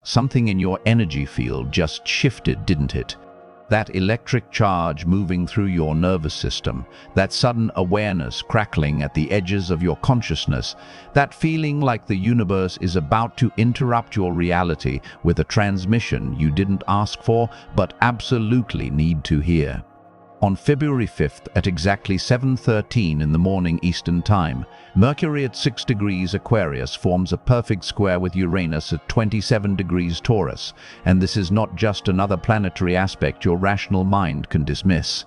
Something in your energy field just shifted, didn't it? That electric charge moving through your nervous system, that sudden awareness crackling at the edges of your consciousness, that feeling like the universe is about to interrupt your reality with a transmission you didn't ask for but absolutely need to hear. On February 5th at exactly 7:13 in the morning Eastern Time, Mercury at 6 degrees Aquarius forms a perfect square with Uranus at 27 degrees Taurus, and this is not just another planetary aspect your rational mind can dismiss.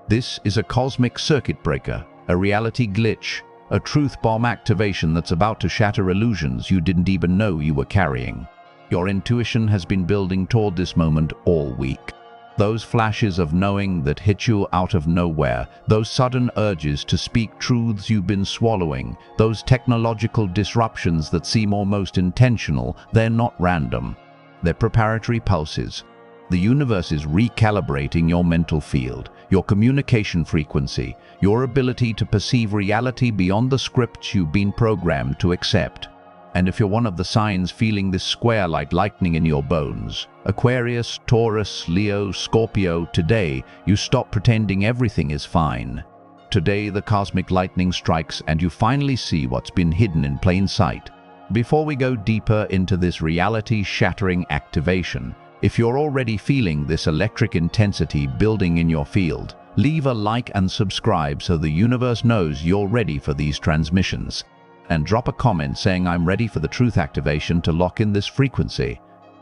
This is a cosmic circuit breaker, a reality glitch, a truth bomb activation that's about to shatter illusions you didn't even know you were carrying. Your intuition has been building toward this moment all week. Those flashes of knowing that hit you out of nowhere, those sudden urges to speak truths you've been swallowing, those technological disruptions that seem almost intentional, they're not random. They're preparatory pulses. The universe is recalibrating your mental field, your communication frequency, your ability to perceive reality beyond the scripts you've been programmed to accept. And if you're one of the signs feeling this square like lightning in your bones, Aquarius, Taurus, Leo, Scorpio, today you stop pretending everything is fine. Today the cosmic lightning strikes and you finally see what's been hidden in plain sight. Before we go deeper into this reality-shattering activation, if you're already feeling this electric intensity building in your field, leave a like and subscribe so the universe knows you're ready for these transmissions. And drop a comment saying I'm ready for the truth activation to lock in this frequency.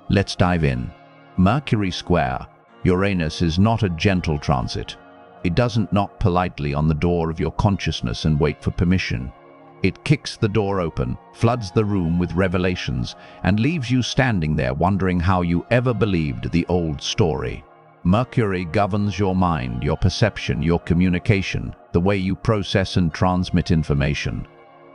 Let's dive in. Mercury square. Uranus is not a gentle transit. It doesn't knock politely on the door of your consciousness and wait for permission. It kicks the door open, floods the room with revelations, and leaves you standing there wondering how you ever believed the old story. Mercury governs your mind, your perception, your communication, the way you process and transmit information.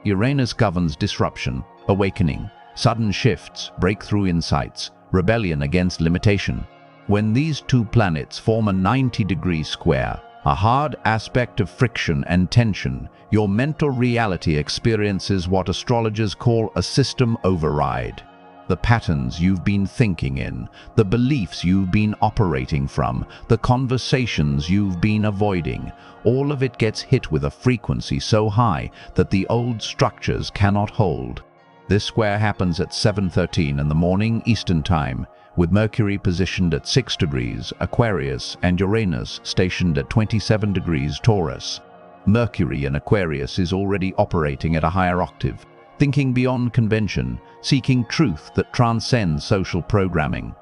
Uranus governs disruption, awakening, sudden shifts, breakthrough insights, rebellion against limitation. When these two planets form a 90-degree square, a hard aspect of friction and tension, your mental reality experiences what astrologers call a system override. The patterns you've been thinking in, the beliefs you've been operating from, the conversations you've been avoiding, all of it gets hit with a frequency so high that the old structures cannot hold. This square happens at 7:13 in the morning Eastern Time, with Mercury positioned at 6 degrees Aquarius and Uranus stationed at 27 degrees Taurus. Mercury in Aquarius is already operating at a higher octave, thinking beyond convention, seeking truth that transcends social programming.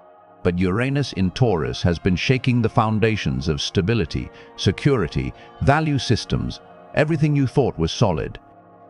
But Uranus in Taurus has been shaking the foundations of stability, security, value systems, everything you thought was solid.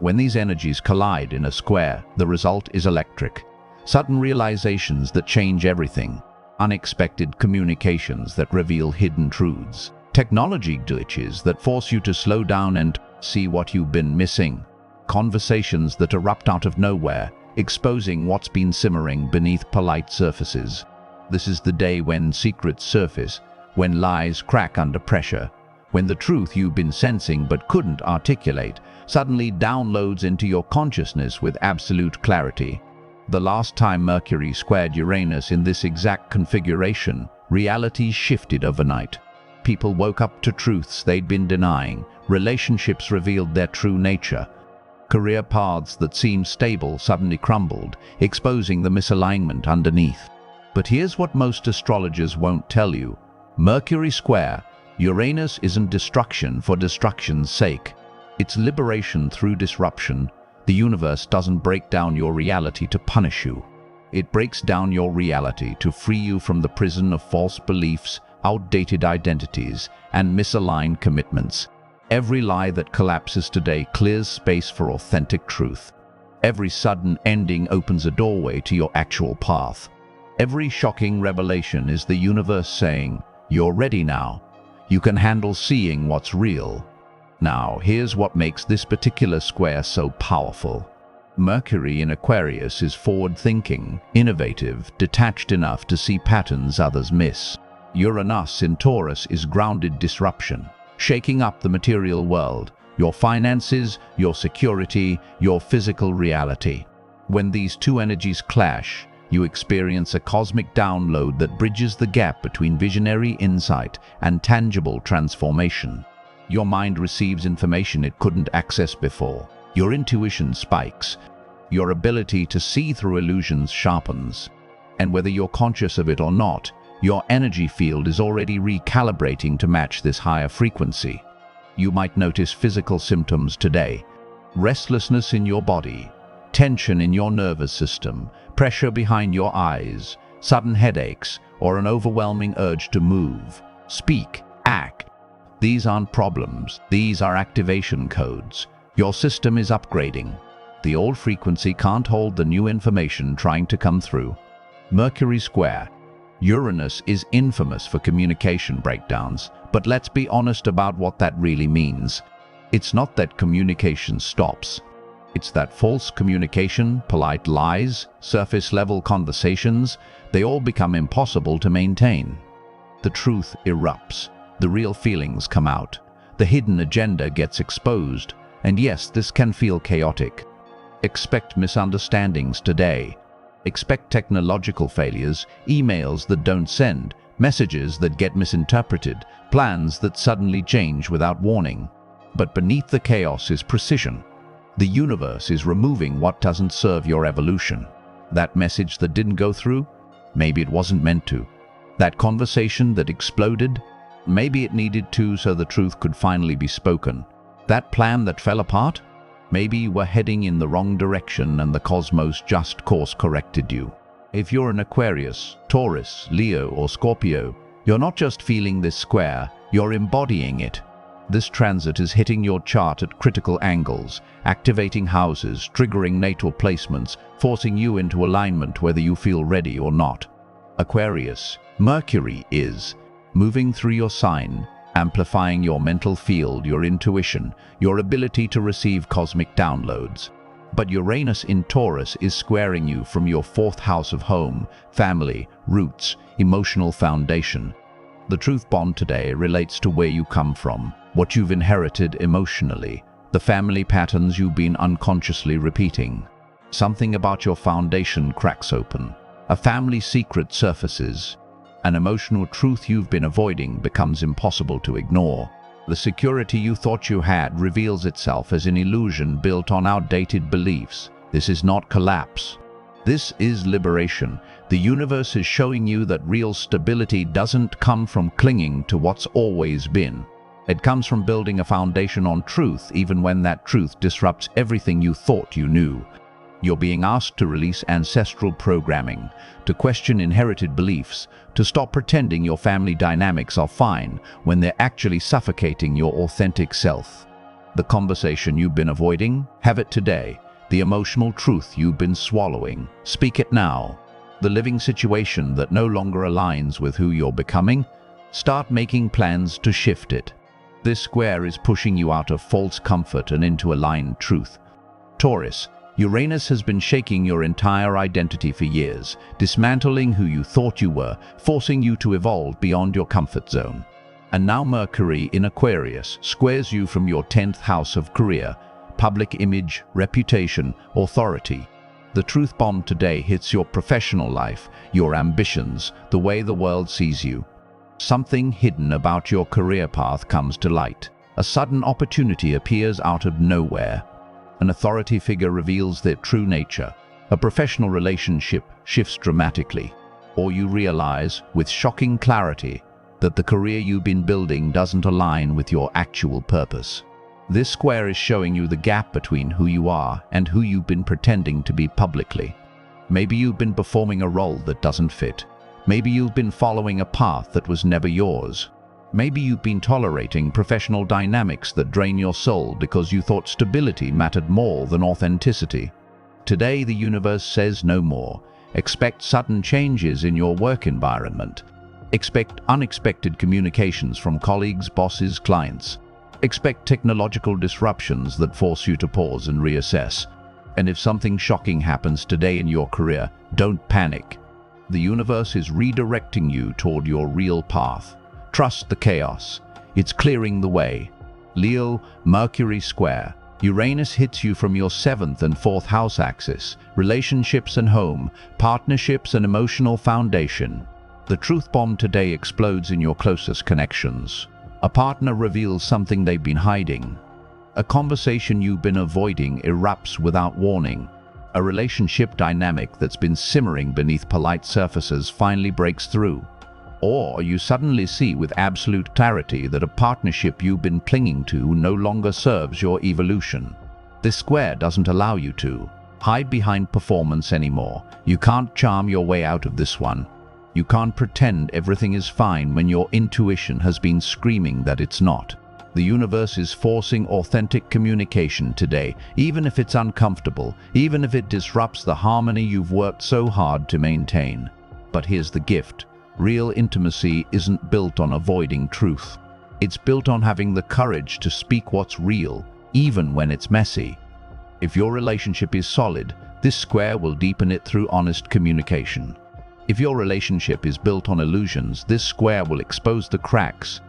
When these energies collide in a square, the result is electric. Sudden realizations that change everything, unexpected communications that reveal hidden truths, technology glitches that force you to slow down and see what you've been missing, conversations that erupt out of nowhere, exposing what's been simmering beneath polite surfaces. This is the day when secrets surface, when lies crack under pressure, when the truth you've been sensing but couldn't articulate suddenly downloads into your consciousness with absolute clarity. The last time Mercury squared Uranus in this exact configuration, reality shifted overnight. People woke up to truths they'd been denying, relationships revealed their true nature. Career paths that seemed stable suddenly crumbled, exposing the misalignment underneath. But here's what most astrologers won't tell you. Mercury square, Uranus isn't destruction for destruction's sake. It's liberation through disruption. The universe doesn't break down your reality to punish you. It breaks down your reality to free you from the prison of false beliefs, outdated identities, and misaligned commitments. Every lie that collapses today clears space for authentic truth. Every sudden ending opens a doorway to your actual path. Every shocking revelation is the universe saying, "You're ready now. You can handle seeing what's real." Now, here's what makes this particular square so powerful. Mercury in Aquarius is forward-thinking, innovative, detached enough to see patterns others miss. Uranus in Taurus is grounded disruption, shaking up the material world, your finances, your security, your physical reality. When these two energies clash, You experience a cosmic download that bridges the gap between visionary insight and tangible transformation. Your mind receives information it couldn't access before. Your intuition spikes. Your ability to see through illusions sharpens. And whether you're conscious of it or not, your energy field is already recalibrating to match this higher frequency. You might notice physical symptoms today: restlessness in your body, tension in your nervous system, pressure behind your eyes, sudden headaches, or an overwhelming urge to move, speak, act. These aren't problems, these are activation codes. Your system is upgrading. The old frequency can't hold the new information trying to come through. Mercury square. Uranus is infamous for communication breakdowns, but let's be honest about what that really means. It's not that communication stops. It's that false communication, polite lies, surface-level conversations, they all become impossible to maintain. The truth erupts. The real feelings come out. The hidden agenda gets exposed. And yes, this can feel chaotic. Expect misunderstandings today. Expect technological failures, emails that don't send, messages that get misinterpreted, plans that suddenly change without warning. But beneath the chaos is precision. The universe is removing what doesn't serve your evolution. That message that didn't go through? Maybe it wasn't meant to. That conversation that exploded? Maybe it needed to so the truth could finally be spoken. That plan that fell apart? Maybe you were heading in the wrong direction and the cosmos just course-corrected you. If you're an Aquarius, Taurus, Leo, or Scorpio, you're not just feeling this square, you're embodying it. This transit is hitting your chart at critical angles, activating houses, triggering natal placements, forcing you into alignment whether you feel ready or not. Aquarius, Mercury is moving through your sign, amplifying your mental field, your intuition, your ability to receive cosmic downloads. But Uranus in Taurus is squaring you from your fourth house of home, family, roots, emotional foundation. The truth bomb today relates to where you come from, what you've inherited emotionally, the family patterns you've been unconsciously repeating. Something about your foundation cracks open. A family secret surfaces. An emotional truth you've been avoiding becomes impossible to ignore. The security you thought you had reveals itself as an illusion built on outdated beliefs. This is not collapse. This is liberation. The universe is showing you that real stability doesn't come from clinging to what's always been. It comes from building a foundation on truth, even when that truth disrupts everything you thought you knew. You're being asked to release ancestral programming, to question inherited beliefs, to stop pretending your family dynamics are fine when they're actually suffocating your authentic self. The conversation you've been avoiding, have it today. The emotional truth you've been swallowing, speak it now. The living situation that no longer aligns with who you're becoming, start making plans to shift it. This square is pushing you out of false comfort and into aligned truth. Taurus, Uranus has been shaking your entire identity for years, dismantling who you thought you were, forcing you to evolve beyond your comfort zone. And now Mercury in Aquarius squares you from your 10th house of career, public image, reputation, authority. The truth bomb today hits your professional life, your ambitions, the way the world sees you. Something hidden about your career path comes to light. A sudden opportunity appears out of nowhere. An authority figure reveals their true nature. A professional relationship shifts dramatically. Or you realize, with shocking clarity, that the career you've been building doesn't align with your actual purpose. This square is showing you the gap between who you are and who you've been pretending to be publicly. Maybe you've been performing a role that doesn't fit. Maybe you've been following a path that was never yours. Maybe you've been tolerating professional dynamics that drain your soul because you thought stability mattered more than authenticity. Today, the universe says no more. Expect sudden changes in your work environment. Expect unexpected communications from colleagues, bosses, clients. Expect technological disruptions that force you to pause and reassess. And if something shocking happens today in your career, don't panic. The universe is redirecting you toward your real path. Trust the chaos. It's clearing the way. Leo, Mercury square. Uranus hits you from your 7th and 4th house axis, relationships and home, partnerships and emotional foundation. The truth bomb today explodes in your closest connections. A partner reveals something they've been hiding. A conversation you've been avoiding erupts without warning. A relationship dynamic that's been simmering beneath polite surfaces finally breaks through. Or you suddenly see with absolute clarity that a partnership you've been clinging to no longer serves your evolution. This square doesn't allow you to hide behind performance anymore. You can't charm your way out of this one. You can't pretend everything is fine when your intuition has been screaming that it's not. The universe is forcing authentic communication today, even if it's uncomfortable, even if it disrupts the harmony you've worked so hard to maintain. But here's the gift. Real intimacy isn't built on avoiding truth. It's built on having the courage to speak what's real, even when it's messy. If your relationship is solid, this square will deepen it through honest communication. If your relationship is built on illusions, this square will expose the cracks.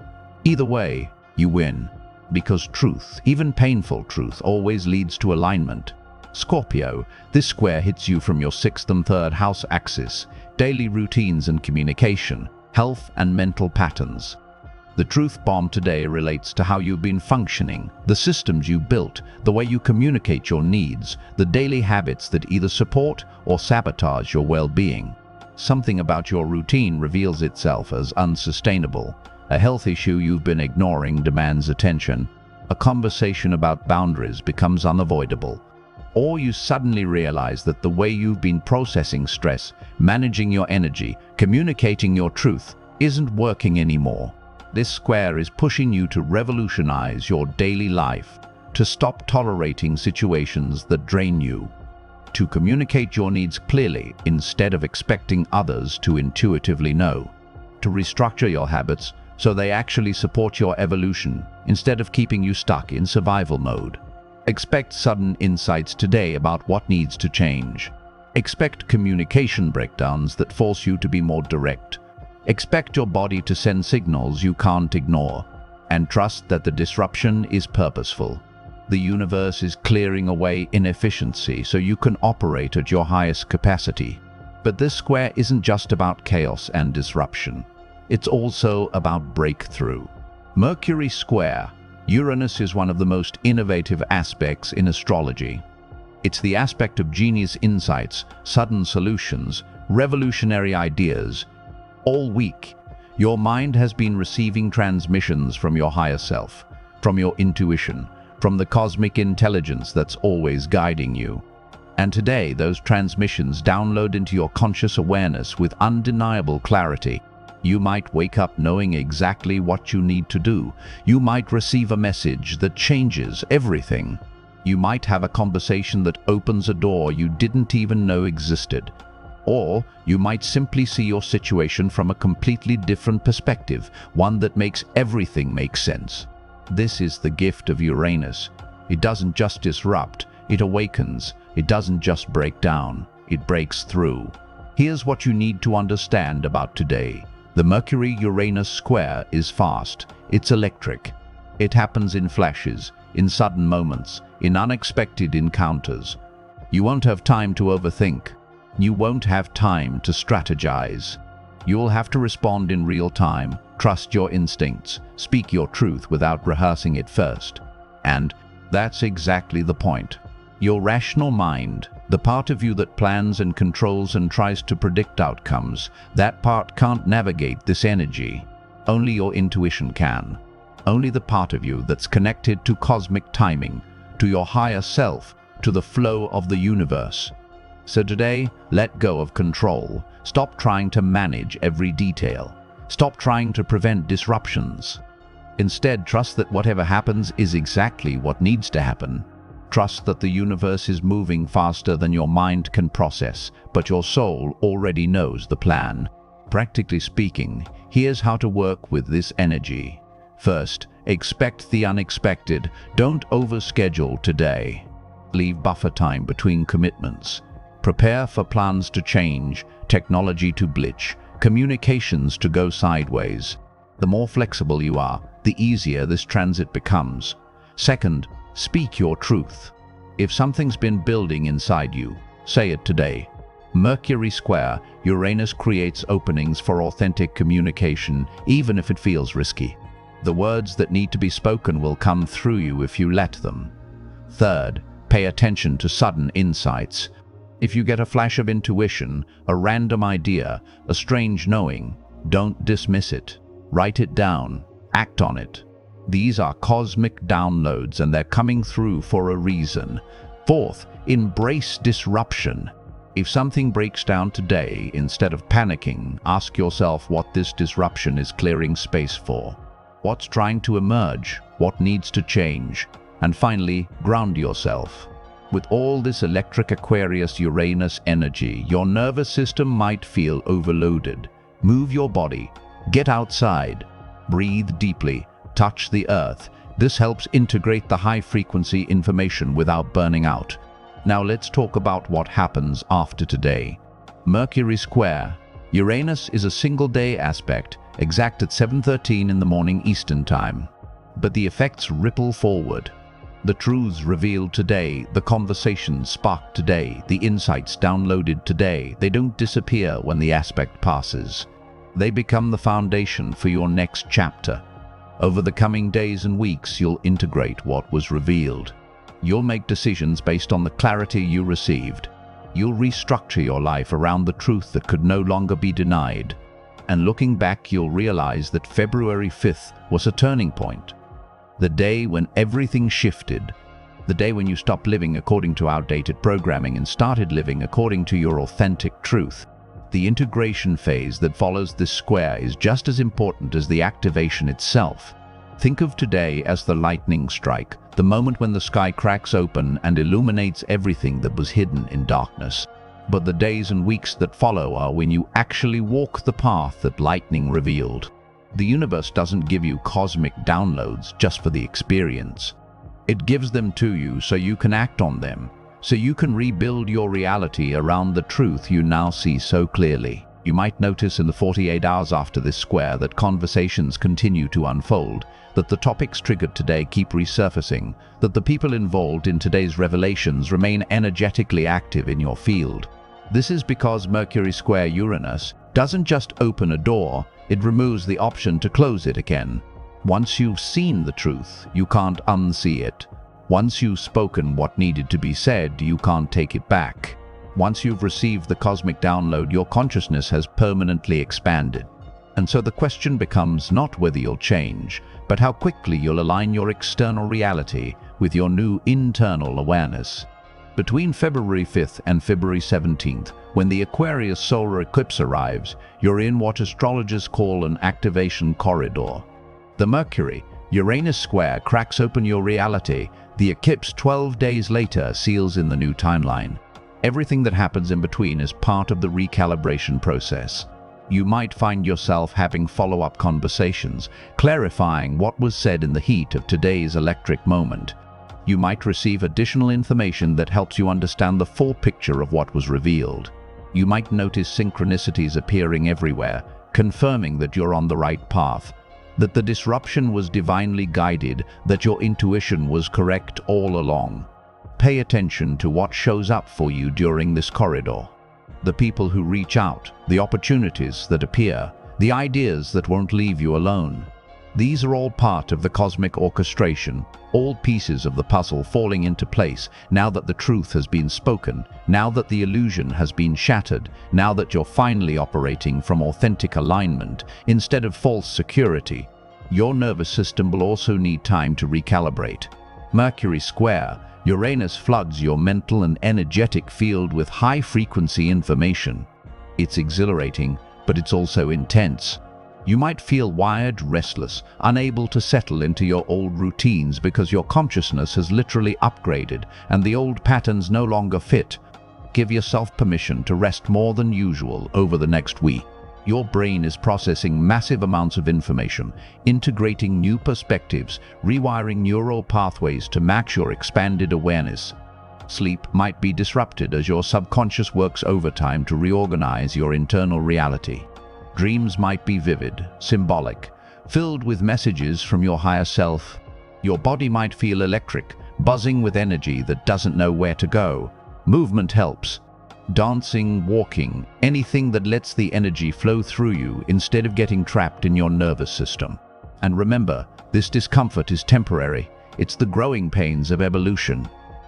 Either way, you win, because truth, even painful truth, always leads to alignment. Scorpio, this square hits you from your 6th and 3rd house axis, daily routines and communication, health and mental patterns. The truth bomb today relates to how you've been functioning, the systems you built, the way you communicate your needs, the daily habits that either support or sabotage your well-being. Something about your routine reveals itself as unsustainable. A health issue you've been ignoring demands attention. A conversation about boundaries becomes unavoidable. Or you suddenly realize that the way you've been processing stress, managing your energy, communicating your truth, isn't working anymore. This square is pushing you to revolutionize your daily life, to stop tolerating situations that drain you, to communicate your needs clearly instead of expecting others to intuitively know, to restructure your habits so they actually support your evolution instead of keeping you stuck in survival mode. Expect sudden insights today about what needs to change. Expect communication breakdowns that force you to be more direct. Expect your body to send signals you can't ignore, and trust that the disruption is purposeful. The universe is clearing away inefficiency so you can operate at your highest capacity. But this square isn't just about chaos and disruption. It's also about breakthrough. Mercury square. Uranus is one of the most innovative aspects in astrology. It's the aspect of genius insights, sudden solutions, revolutionary ideas. All week, your mind has been receiving transmissions from your higher self, from your intuition, from the cosmic intelligence that's always guiding you. And today, those transmissions download into your conscious awareness with undeniable clarity. You might wake up knowing exactly what you need to do. You might receive a message that changes everything. You might have a conversation that opens a door you didn't even know existed. Or you might simply see your situation from a completely different perspective, one that makes everything make sense. This is the gift of Uranus. It doesn't just disrupt, it awakens. It doesn't just break down, it breaks through. Here's what you need to understand about today. The Mercury-Uranus square is fast, it's electric. It happens in flashes, in sudden moments, in unexpected encounters. You won't have time to overthink. You won't have time to strategize. You'll have to respond in real time, trust your instincts, speak your truth without rehearsing it first. And that's exactly the point. Your rational mind, the part of you that plans and controls and tries to predict outcomes, that part can't navigate this energy. Only your intuition can. Only the part of you that's connected to cosmic timing, to your higher self, to the flow of the universe. So today, let go of control. Stop trying to manage every detail. Stop trying to prevent disruptions. Instead, trust that whatever happens is exactly what needs to happen. Trust that the universe is moving faster than your mind can process, but your soul already knows the plan. Practically speaking, here's how to work with this energy. First, expect the unexpected. Don't overschedule today. Leave buffer time between commitments. Prepare for plans to change, technology to glitch, communications to go sideways. The more flexible you are, the easier this transit becomes. Second, Speak your truth. If something's been building inside you, say it today. Mercury square, Uranus creates openings for authentic communication, even if it feels risky. The words that need to be spoken will come through you if you let them. Third, pay attention to sudden insights. If you get a flash of intuition, a random idea, a strange knowing, don't dismiss it. Write it down. Act on it. These are cosmic downloads, and they're coming through for a reason. Fourth, embrace disruption. If something breaks down today, instead of panicking, ask yourself what this disruption is clearing space for. What's trying to emerge? What needs to change? And finally, ground yourself. With all this electric Aquarius-Uranus energy, your nervous system might feel overloaded. Move your body. Get outside. Breathe deeply. Touch the earth. This helps integrate the high-frequency information without burning out. Now let's talk about what happens after today. Mercury square. Uranus is a single-day aspect, exact at 7:13 in the morning Eastern Time. But the effects ripple forward. The truths revealed today, the conversations sparked today, the insights downloaded today, they don't disappear when the aspect passes. They become the foundation for your next chapter. Over the coming days and weeks, you'll integrate what was revealed. You'll make decisions based on the clarity you received. You'll restructure your life around the truth that could no longer be denied. And looking back, you'll realize that February 5th was a turning point. The day when everything shifted. The day when you stopped living according to outdated programming and started living according to your authentic truth. The integration phase that follows this square is just as important as the activation itself. Think of today as the lightning strike, the moment when the sky cracks open and illuminates everything that was hidden in darkness. But the days and weeks that follow are when you actually walk the path that lightning revealed. The universe doesn't give you cosmic downloads just for the experience. It gives them to you so you can act on them, so you can rebuild your reality around the truth you now see so clearly. You might notice in the 48 hours after this square that conversations continue to unfold, that the topics triggered today keep resurfacing, that the people involved in today's revelations remain energetically active in your field. This is because Mercury square Uranus doesn't just open a door, it removes the option to close it again. Once you've seen the truth, you can't unsee it. Once you've spoken what needed to be said, you can't take it back. Once you've received the cosmic download, your consciousness has permanently expanded. And so the question becomes not whether you'll change, but how quickly you'll align your external reality with your new internal awareness. Between February 5th and February 17th, when the Aquarius solar eclipse arrives, you're in what astrologers call an activation corridor. The Mercury-Uranus square cracks open your reality. The eclipse 12 days later seals in the new timeline. Everything that happens in between is part of the recalibration process. You might find yourself having follow-up conversations, clarifying what was said in the heat of today's electric moment. You might receive additional information that helps you understand the full picture of what was revealed. You might notice synchronicities appearing everywhere, confirming that you're on the right path, that the disruption was divinely guided, that your intuition was correct all along. Pay attention to what shows up for you during this corridor. The people who reach out, the opportunities that appear, the ideas that won't leave you alone. These are all part of the cosmic orchestration, all pieces of the puzzle falling into place now that the truth has been spoken, now that the illusion has been shattered, now that you're finally operating from authentic alignment instead of false security. Your nervous system will also need time to recalibrate. Mercury square, Uranus floods your mental and energetic field with high-frequency information. It's exhilarating, but it's also intense. You might feel wired, restless, unable to settle into your old routines because your consciousness has literally upgraded and the old patterns no longer fit. Give yourself permission to rest more than usual over the next week. Your brain is processing massive amounts of information, integrating new perspectives, rewiring neural pathways to match your expanded awareness. Sleep might be disrupted as your subconscious works overtime to reorganize your internal reality. Dreams might be vivid, symbolic, filled with messages from your higher self. Your body might feel electric, buzzing with energy that doesn't know where to go. Movement helps. Dancing, walking, anything that lets the energy flow through you instead of getting trapped in your nervous system. And remember, this discomfort is temporary. It's the growing pains of evolution.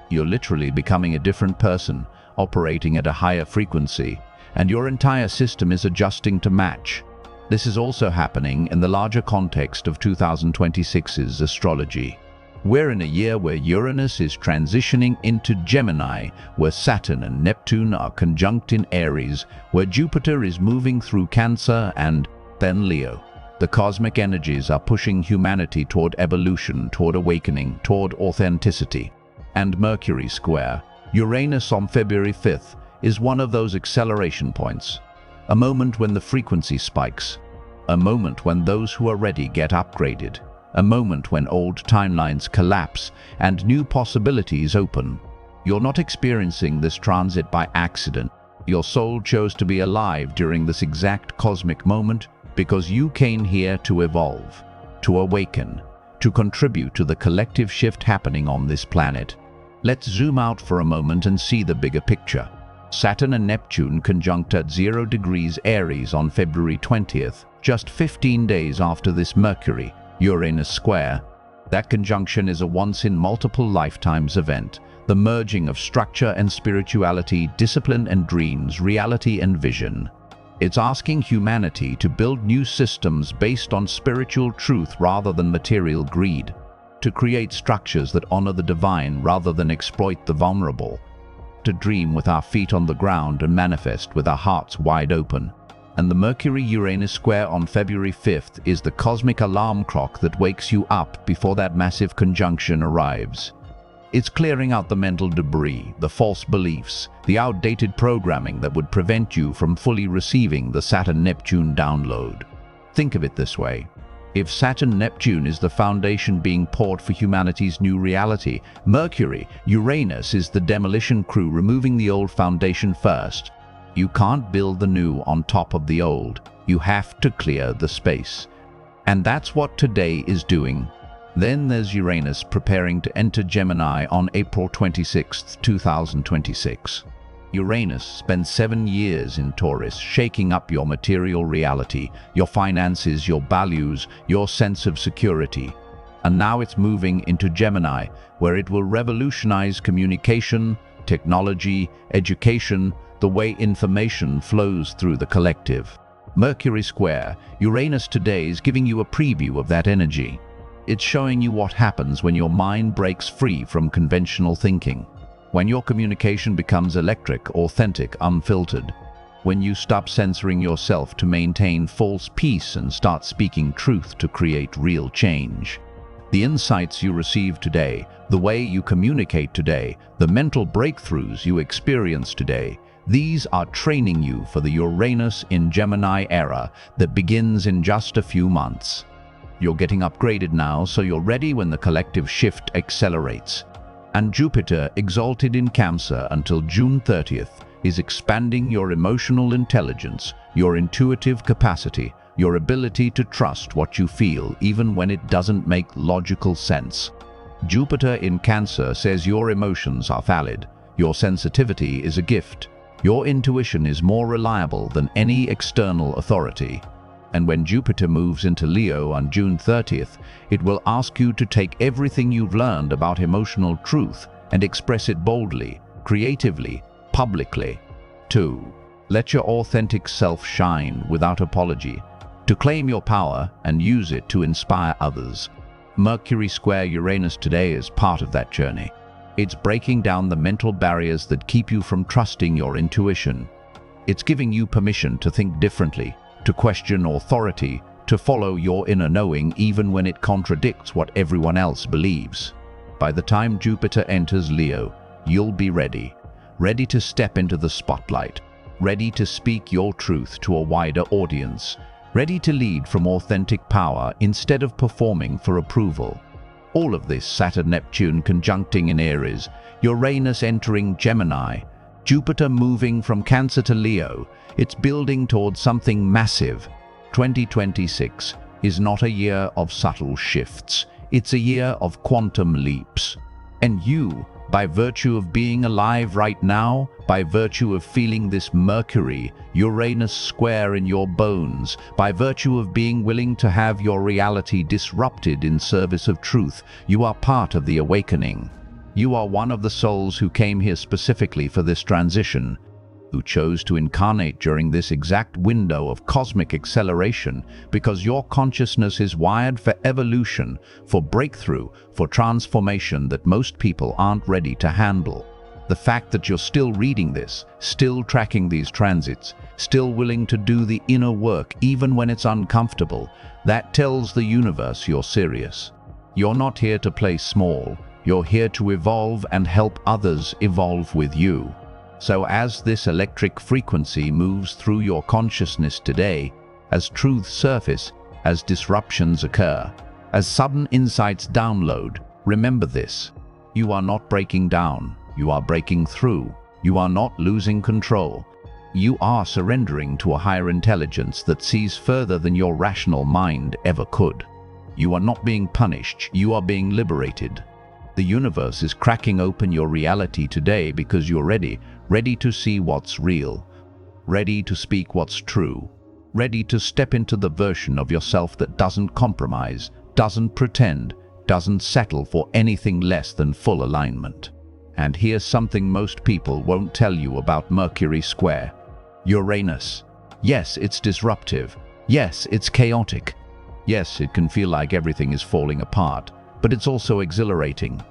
You're literally becoming a different person, operating at a higher frequency, and your entire system is adjusting to match. This is also happening in the larger context of 2026's astrology. We're in a year where Uranus is transitioning into Gemini, where Saturn and Neptune are conjunct in Aries, where Jupiter is moving through Cancer and then Leo. The cosmic energies are pushing humanity toward evolution, toward awakening, toward authenticity. And Mercury square, Uranus on February 5th, is one of those acceleration points. A moment when the frequency spikes. A moment when those who are ready get upgraded. A moment when old timelines collapse and new possibilities open. You're not experiencing this transit by accident. Your soul chose to be alive during this exact cosmic moment because you came here to evolve, to awaken, to contribute to the collective shift happening on this planet. Let's zoom out for a moment and see the bigger picture. Saturn and Neptune conjunct at 0 degrees Aries on February 20th, just 15 days after this Mercury, Uranus square. That conjunction is a once-in-multiple-lifetimes event, the merging of structure and spirituality, discipline and dreams, reality and vision. It's asking humanity to build new systems based on spiritual truth rather than material greed, to create structures that honor the divine rather than exploit the vulnerable, to dream with our feet on the ground and manifest with our hearts wide open. And the Mercury-Uranus square on February 5th is the cosmic alarm clock that wakes you up before that massive conjunction arrives. It's clearing out the mental debris, the false beliefs, the outdated programming that would prevent you from fully receiving the Saturn-Neptune download. Think of it this way. If Saturn-Neptune is the foundation being poured for humanity's new reality, Mercury-Uranus is the demolition crew removing the old foundation first. You can't build the new on top of the old. You have to clear the space. And that's what today is doing. Then there's Uranus preparing to enter Gemini on April 26, 2026. Uranus spends 7 years in Taurus, shaking up your material reality, your finances, your values, your sense of security. And now it's moving into Gemini, where it will revolutionize communication, technology, education, the way information flows through the collective. Mercury square, Uranus today is giving you a preview of that energy. It's showing you what happens when your mind breaks free from conventional thinking. When your communication becomes electric, authentic, unfiltered. When you stop censoring yourself to maintain false peace and start speaking truth to create real change. The insights you receive today, the way you communicate today, the mental breakthroughs you experience today, these are training you for the Uranus in Gemini era that begins in just a few months. You're getting upgraded now, so you're ready when the collective shift accelerates. And Jupiter, exalted in Cancer until June 30th, is expanding your emotional intelligence, your intuitive capacity, your ability to trust what you feel even when it doesn't make logical sense. Jupiter in Cancer says your emotions are valid, your sensitivity is a gift, your intuition is more reliable than any external authority. And when Jupiter moves into Leo on June 30th, it will ask you to take everything you've learned about emotional truth and express it boldly, creatively, publicly. 2. Let your authentic self shine without apology, to claim your power and use it to inspire others. Mercury square Uranus today is part of that journey. It's breaking down the mental barriers that keep you from trusting your intuition. It's giving you permission to think differently, to question authority, to follow your inner knowing even when it contradicts what everyone else believes. By the time Jupiter enters Leo, you'll be ready to step into the spotlight, ready to speak your truth to a wider audience, ready to lead from authentic power instead of performing for approval. All of this Saturn-Neptune conjuncting in Aries, Uranus entering Gemini, Jupiter moving from Cancer to Leo, it's building towards something massive. 2026 is not a year of subtle shifts, it's a year of quantum leaps. And you, by virtue of being alive right now, by virtue of feeling this Mercury, Uranus square in your bones, by virtue of being willing to have your reality disrupted in service of truth, you are part of the awakening. You are one of the souls who came here specifically for this transition, who chose to incarnate during this exact window of cosmic acceleration because your consciousness is wired for evolution, for breakthrough, for transformation that most people aren't ready to handle. The fact that you're still reading this, still tracking these transits, still willing to do the inner work even when it's uncomfortable, that tells the universe you're serious. You're not here to play small, you're here to evolve and help others evolve with you. So as this electric frequency moves through your consciousness today, as truths surface, as disruptions occur, as sudden insights download, remember this: you are not breaking down, you are breaking through, you are not losing control. You are surrendering to a higher intelligence that sees further than your rational mind ever could. You are not being punished, you are being liberated. The universe is cracking open your reality today because you're ready to see what's real, ready to speak what's true, ready to step into the version of yourself that doesn't compromise, doesn't pretend, doesn't settle for anything less than full alignment. And here's something most people won't tell you about Mercury square. Uranus. Yes, it's disruptive. Yes, it's chaotic. Yes, it can feel like everything is falling apart, but it's also exhilarating.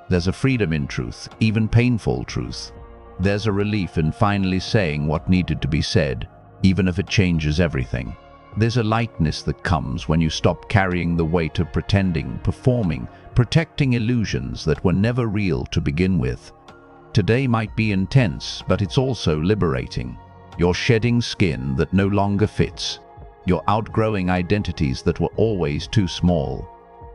There's a freedom in truth, even painful truth. There's a relief in finally saying what needed to be said, even if it changes everything. There's a lightness that comes when you stop carrying the weight of pretending, performing, protecting illusions that were never real to begin with. Today might be intense, but it's also liberating. You're shedding skin that no longer fits. You're outgrowing identities that were always too small.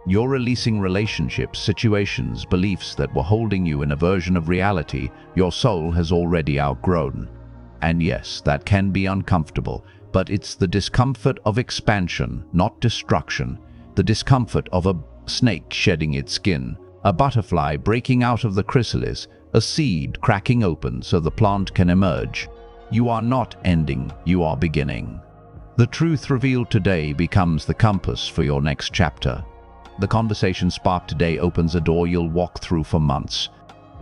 You're releasing relationships, situations, beliefs that were holding you in a version of reality your soul has already outgrown. And yes, that can be uncomfortable, but it's the discomfort of expansion, not destruction. The discomfort of a snake shedding its skin, a butterfly breaking out of the chrysalis, a seed cracking open so the plant can emerge. You are not ending, you are beginning. The truth revealed today becomes the compass for your next chapter. The conversation sparked today opens a door you'll walk through for months.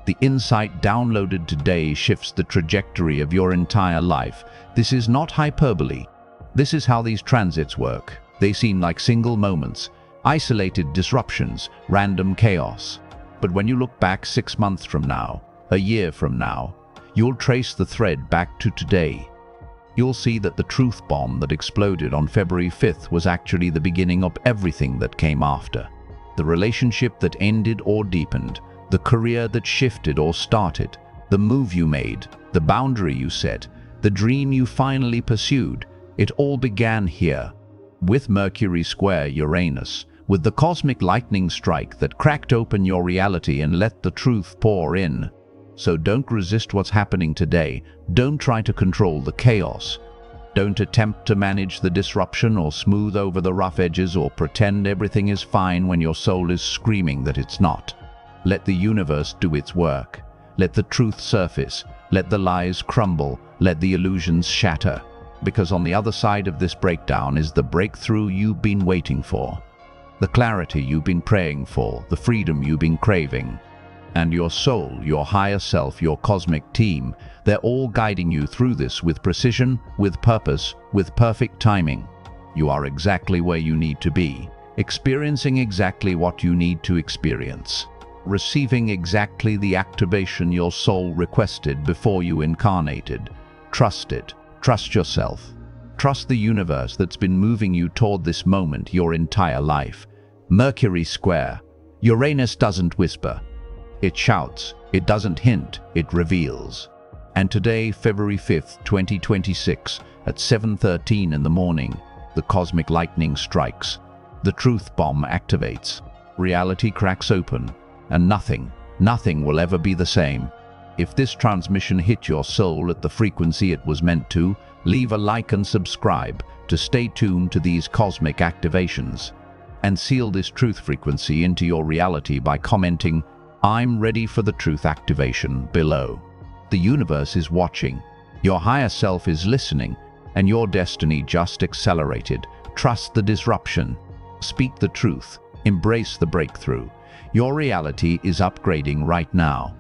The insight downloaded today shifts the trajectory of your entire life. This is not hyperbole. This is how these transits work. They seem like single moments, isolated disruptions, random chaos. But when you look back 6 months from now, a year from now, you'll trace the thread back to today. You'll see that the truth bomb that exploded on February 5th was actually the beginning of everything that came after. The relationship that ended or deepened, the career that shifted or started, the move you made, the boundary you set, the dream you finally pursued, it all began here, with Mercury square Uranus, with the cosmic lightning strike that cracked open your reality and let the truth pour in. So don't resist what's happening today. Don't try to control the chaos. Don't attempt to manage the disruption or smooth over the rough edges or pretend everything is fine when your soul is screaming that it's not. Let the universe do its work. Let the truth surface. Let the lies crumble. Let the illusions shatter. Because on the other side of this breakdown is the breakthrough you've been waiting for. The clarity you've been praying for. The freedom you've been craving. And your soul, your higher self, your cosmic team, they're all guiding you through this with precision, with purpose, with perfect timing. You are exactly where you need to be, experiencing exactly what you need to experience, receiving exactly the activation your soul requested before you incarnated. Trust it. Trust yourself. Trust the universe that's been moving you toward this moment your entire life. Mercury square. Uranus doesn't whisper. It shouts, it doesn't hint, it reveals. And today, February 5th, 2026, at 7:13 in the morning, the cosmic lightning strikes. The truth bomb activates. Reality cracks open, and nothing will ever be the same. If this transmission hit your soul at the frequency it was meant to, leave a like and subscribe to stay tuned to these cosmic activations. And seal this truth frequency into your reality by commenting, I'm ready for the truth activation below. The universe is watching. Your higher self is listening, and your destiny just accelerated. Trust the disruption. Speak the truth. Embrace the breakthrough. Your reality is upgrading right now.